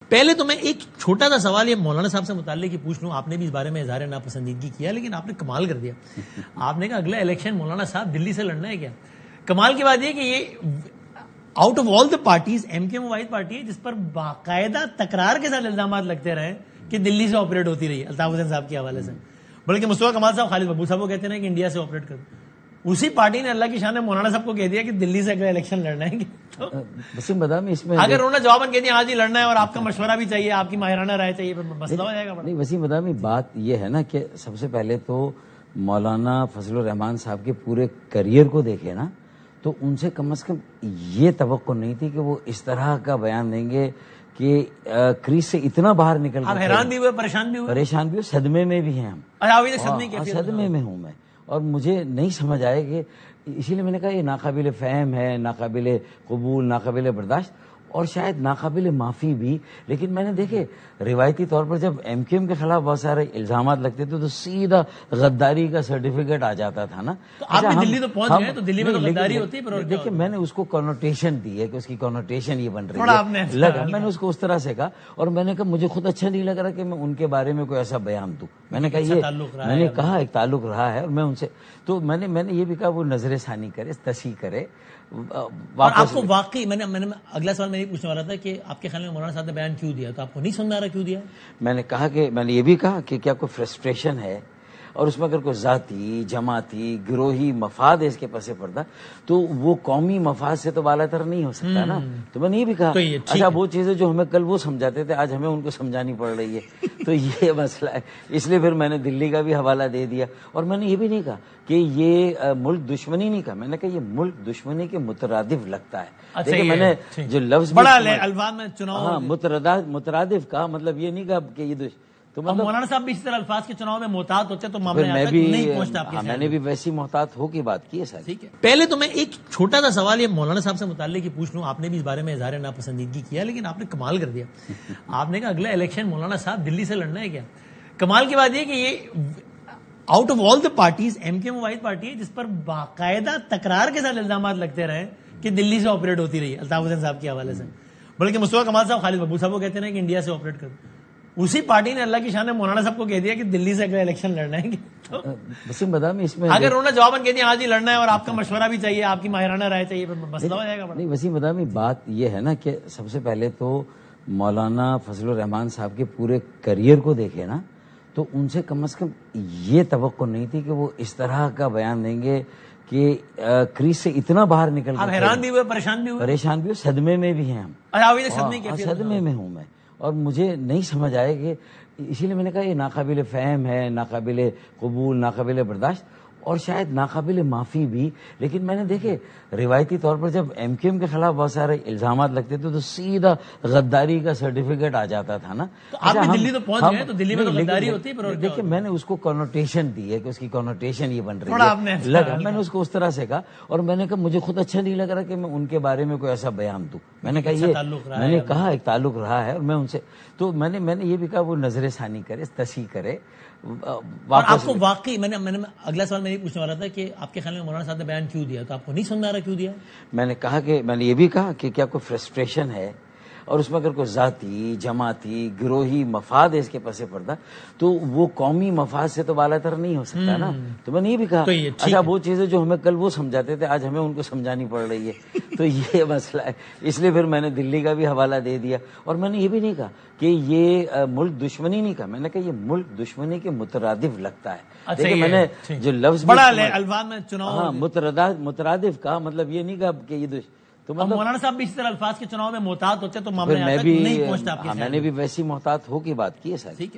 پہلے تو میں ایک چھوٹا سا سوال یہ مولانا صاحب سے متعلق پوچھ لوں. آپ نے بھی اس بارے میں اظہار ناپسندیدگی کیا لیکن آپ نے کمال کر دیا. آپ نے کہا اگلا الیکشن مولانا صاحب دلی سے لڑنا ہے کیا؟ کمال کی بات یہ کہ یہ out of all the parties M Q M واحد پارٹی ہے جس پر باقاعدہ تکرار کے ساتھ الزامات لگتے رہے کہ دلی سے آپریٹ ہوتی رہی الطاف حسین صاحب کے حوالے سے. بلکہ مصطفیٰ کمال صاحب خالد ببو صاحب کو کہتے ہیں کہ انڈیا سے آپریٹ کرو. اسی پارٹی نے اللہ کی شان میں مولانا صاحب کو کہہ دیا کہ دلی سے اگلا الیکشن لڑنا ہے. اگر انہوں نے جواباً کہہ دیا آج ہی لڑنا ہے اور آپ کا مشورہ بھی چاہیے، آپ کی ماہرانہ رائے چاہیے، مسئلہ ہو جائے گا. نہیں وسیم بدامی، بات یہ ہے نا کہ سب سے پہلے تو مولانا فضل الرحمان صاحب کے پورے کریئر کو دیکھے نا تو ان سے کم از کم یہ توقع نہیں تھی کہ وہ اس طرح کا بیان دیں گے کہ کریز سے اتنا باہر نکل آپ حیران بھی ہوئے، پریشان بھی ہوئے، صدمے میں بھی ہیں ہم. صدمے میں ہوں میں، اور مجھے نہیں سمجھ آئے کہ اسی لیے میں نے کہا یہ ناقابل فہم ہے، ناقابل قبول، ناقابل برداشت اور شاید ناقابل معافی بھی. لیکن میں نے دیکھے روایتی طور پر جب ایم کیو ایم کے خلاف بہت سارے الزامات لگتے تھے تو سیدھا غداری کا سرٹیفکیٹ آ جاتا تھا نا. آپ دلی تو پہنچ گئے تو دلی میں تو غداری ہوتی ہے. دیکھیں میں نے اس کو کنوٹیشن دی ہے کہ اس کی کنوٹیشن یہ بن رہی ہے لگا. میں نے اس کو اس طرح سے کہا اور میں نے کہا مجھے خود اچھا نہیں لگ رہا کہ میں ان کے بارے میں کوئی ایسا بیان دوں. میں نے کہا یہ میں نے کہا ایک تعلق رہا ہے اور میں ان سے تو میں نے یہ بھی کہا وہ نظر ثانی کرے، تصحیح کرے. آپ کو واقعی میں نے اگلا سوال میں یہ پوچھنے والا تھا کہ آپ کے خیال میں مولانا صاحب نے بیان کیوں دیا، تو آپ کو نہیں سمجھ آ رہا کیوں دیا؟ میں نے کہا کہ میں نے یہ بھی کہا کہ کیا کوئی فرسٹریشن ہے اور اس میں اگر کوئی ذاتی، جماعتی، گروہی مفاد ہے اس کے پس پردہ تو وہ قومی مفاد سے تو بالا تر نہیں ہو سکتا نا. تو میں نے یہ بھی کہا اچھا وہ چیزیں جو ہمیں کل وہ سمجھاتے تھے آج ہمیں ان کو سمجھانی پڑ رہی ہے تو یہ مسئلہ ہے. اس لیے پھر میں نے دلی کا بھی حوالہ دے دیا اور میں نے یہ بھی نہیں کہا کہ یہ ملک دشمنی نہیں کہا. میں نے کہا یہ ملک دشمنی کے مترادف لگتا ہے. دیکھیں میں نے جو لفظ الفاظ میں چناؤ مترادف کہا مطلب یہ نہیں کہا کہ یہ تو مولانا صاحب بھی اس طرح الفاظ کے چناؤ میں محتاط ہوتے تو معاملہ نہیں پہنچتا آپ کے. میں نے بھی ویسی محتاط ہو کے بات کی ہے سر. ٹھیک ہے. پہلے تو میں ایک چھوٹا سا سوال یہ مولانا صاحب سے متعلق پوچھ لوں. آپ نے بھی اس بارے میں اظہار ناپسندیدگی کیا لیکن آپ نے کمال کر دیا. آپ نے کہا اگلا الیکشن مولانا صاحب دلی سے لڑنا ہے کیا؟ کمال کی بات یہ کہ یہ out of all the parties M Q M واحد پارٹی ہے جس پر باقاعدہ تکرار کے ساتھ الزامات لگتے رہے کہ دلی سے آپریٹ ہوتی رہی الطاف حسین صاحب کے حوالے سے. بلکہ مصطفیٰ کمال صاحب خالد ببو صاحب کو کہتے ہیں کہ انڈیا سے آپریٹ کرو. اسی پارٹی نے اللہ کی شان میں مولانا صاحب کو کہہ دیا کہ دلی سے اگلا الیکشن لڑنا ہے. وسیم بدامی اس میں اگر انہوں نے جواباً کہہ دیا آج ہی لڑنا ہے اور آپ کا مشورہ بھی چاہیے، آپ کی ماہرانہ رائے چاہیے، مسئلہ ہو جائے گا. نہیں وسیم بدامی، بات یہ ہے نا کہ سب سے پہلے تو مولانا فضل الرحمان صاحب کے پورے کریئر کو دیکھے نا تو ان سے کم از کم یہ توقع نہیں تھی کہ وہ اس طرح کا بیان دیں گے کہ کریز سے اتنا باہر نکل آپ حیران بھی ہوئے، پریشان بھی ہوئے، صدمے میں بھی ہیں ہم. صدمے میں ہوں میں اور مجھے نہیں سمجھ آئے کہ اسی لیے میں نے کہا یہ ناقابل فہم ہے، ناقابل قبول، ناقابل برداشت اور شاید ناقابل معافی بھی. لیکن میں نے دیکھے روایتی طور پر جب ایم کیو ایم کے خلاف بہت سارے الزامات لگتے تھے تو سیدھا غداری کا سرٹیفکیٹ آ جاتا تھا نا. آپ دلی تو پہنچ گئے تو دلی میں تو غداری ہوتی ہے. دیکھیں میں نے اس کو کنوٹیشن دی ہے کہ اس کی کنوٹیشن یہ بن رہی ہے لگا. میں نے اس کو اس طرح سے کہا اور میں نے کہا مجھے خود اچھا نہیں لگ رہا کہ میں ان کے بارے میں کوئی ایسا بیان دوں. میں نے کہا یہ میں نے کہا ایک تعلق رہا ہے اور میں ان سے تو میں نے یہ بھی کہا وہ نظر ثانی کرے، تصحیح کرے. آپ کو واقعی میں نے اگلا سوال میں یہ پوچھنے والا تھا کہ آپ کے خیال میں مولانا صاحب نے بیان کیوں دیا، تو آپ کو نہیں سمجھ آ رہا کیوں دیا؟ میں نے کہا کہ میں نے یہ بھی کہا کہ کیا کوئی فرسٹریشن ہے اور اس میں اگر کوئی ذاتی، جماعتی، گروہی مفاد ہے اس کے پس پردہ تو وہ قومی مفاد سے تو بالا تر نہیں ہو سکتا نا. تو میں نے یہ بھی کہا اچھا وہ چیزیں جو ہمیں کل وہ سمجھاتے تھے آج ہمیں ان کو سمجھانی پڑ رہی ہے تو یہ مسئلہ ہے. اس لیے پھر میں نے دلی کا بھی حوالہ دے دیا اور میں نے یہ بھی نہیں کہا کہ یہ ملک دشمنی نہیں کہا. میں نے کہا یہ ملک دشمنی کے مترادف لگتا ہے. دیکھیں میں نے جو لفظ الفاظ میں چناؤ مترادف کہا مطلب یہ نہیں کہا کہ یہ تو مولانا صاحب بھی اس طرح الفاظ کے چناؤ میں محتاط ہوتے تو معاملہ نہیں پہنچتا آپ کے. میں نے بھی ویسی محتاط ہو کے بات کی ہے سر. ٹھیک ہے.